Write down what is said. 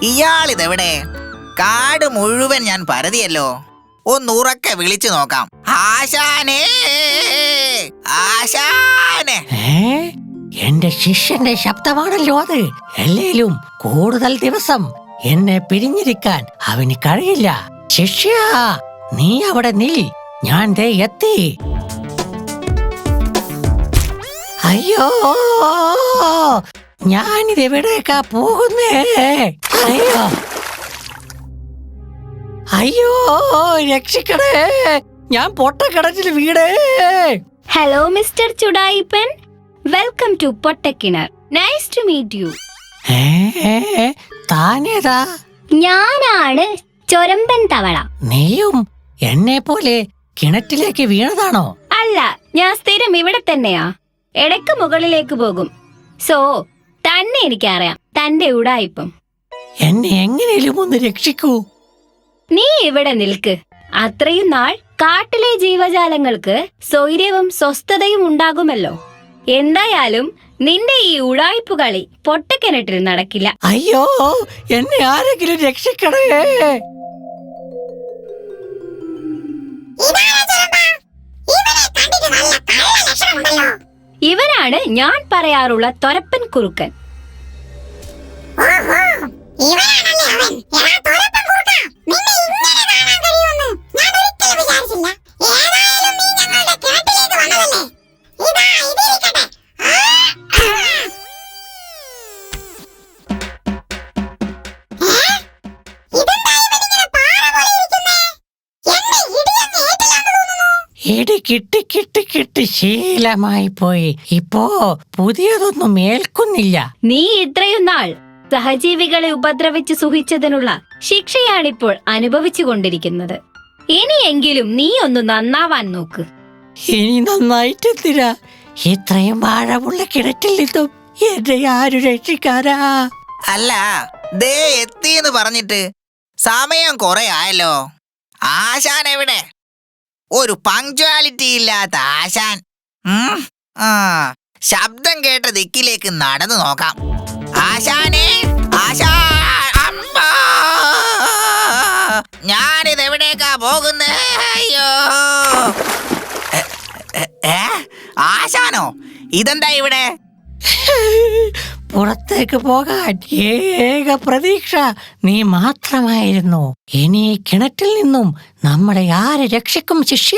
ഇയാളിതെവിടെ? കാട് മുഴുവൻ ഞാൻ പരതിയല്ലോ. ഒന്നുറക്കെ വിളിച്ചു നോക്കാം. ആശാനേ, ആശാനെ. എന്റെ ശിഷ്യന്റെ ശബ്ദമാണല്ലോ അത്. അല്ലേലും കൂടുതൽ ദിവസം എന്നെ പിരിഞ്ഞിരിക്കാൻ അവന് കഴിയില്ല. ശിഷ്യ, നീ അവിടെ നിൽ, ഞാൻ ദേ എത്തി. അയ്യോ, ഞാനിതെവിടേക്കാ പോകുന്നേ? അയ്യോ അയ്യോ, രക്ഷിക്കണേ, ഞാൻ പൊട്ടക്കിണറ്റിൽ വീടേ. Hello mister Chudayippan, welcome to പൊട്ടക്കിണർ. Nice to meet you. താനേതാ? ഞാനാണ് ചൊരമ്പൻ തവള. നീയും എന്നെ പോലെ കിണറ്റിലേക്ക് വീണതാണോ? അല്ല, ഞാൻ സ്ഥിരം ഇവിടെ തന്നെയാ. ഇടയ്ക്ക് മുകളിലേക്ക് പോകും. സോ തന്നെ എനിക്കറിയാം, തന്റെ ഉടായിപ്പം. എന്നെ എങ്ങനെയും ഒന്ന് രക്ഷിക്കൂ. നീ ഇവിടെ നിൽക്ക്. അത്രയും നാൾ കാട്ടിലെ ജീവജാലങ്ങൾക്ക് സ്വൈര്യവും സ്വസ്ഥതയും ഉണ്ടാകുമല്ലോ. എന്തായാലും നിന്റെ ഈ ഉടായിപ്പ് കളി പൊട്ടക്കിണറ്റിൽ നടക്കില്ല. അയ്യോ, എന്നെ ആരെങ്കിലും രക്ഷിക്കണേ. ഇവനാണ് ഞാൻ പറയാറുള്ള തൊരപ്പൻ കുറുക്കൻ. ഇടി കിട്ടി കിട്ടി കിട്ടി ശീലമായി പോയി. ഇപ്പോ പുതിയതൊന്നും ഏൽക്കുന്നില്ല. നീ ഇത്രയും നാൾ സഹജീവികളെ ഉപദ്രവിച്ച് സുഖിച്ചതിനുള്ള ശിക്ഷയാണിപ്പോൾ അനുഭവിച്ചു കൊണ്ടിരിക്കുന്നത്. ഇനിയെങ്കിലും നീ ഒന്ന് നന്നാവാൻ നോക്ക്. ഇനി നന്നായിട്ടെന്തിനാ? ഇത്രയും ആഴമുള്ള കിണറ്റിൽ നിന്നും എന്നെ ആരു രക്ഷിക്കാരാ? അല്ല, ദേ എത്തിന്ന് പറഞ്ഞിട്ട് സമയം കുറെ ആയല്ലോ. ആശാൻ എവിടെ? ഒരു പങ്ക്ച്വാലിറ്റി ഇല്ലാത്ത ആശാൻ. ശബ്ദം കേട്ട ദിക്കിലേക്ക് നടന്നു നോക്കാം. ആശാനേ, ഞാനിതെവിടേക്കാ പോകുന്നേ? അയ്യോ, ആശാനോ, ഇതെന്താ ഇവിടെ? പുറത്തേക്ക് പോകാൻ ഏക പ്രതീക്ഷ നീ മാത്രമായിരുന്നു. ഇനി കിണറ്റിൽ നിന്നും നമ്മളെ ആര് രക്ഷിക്കും ശിഷ്യ?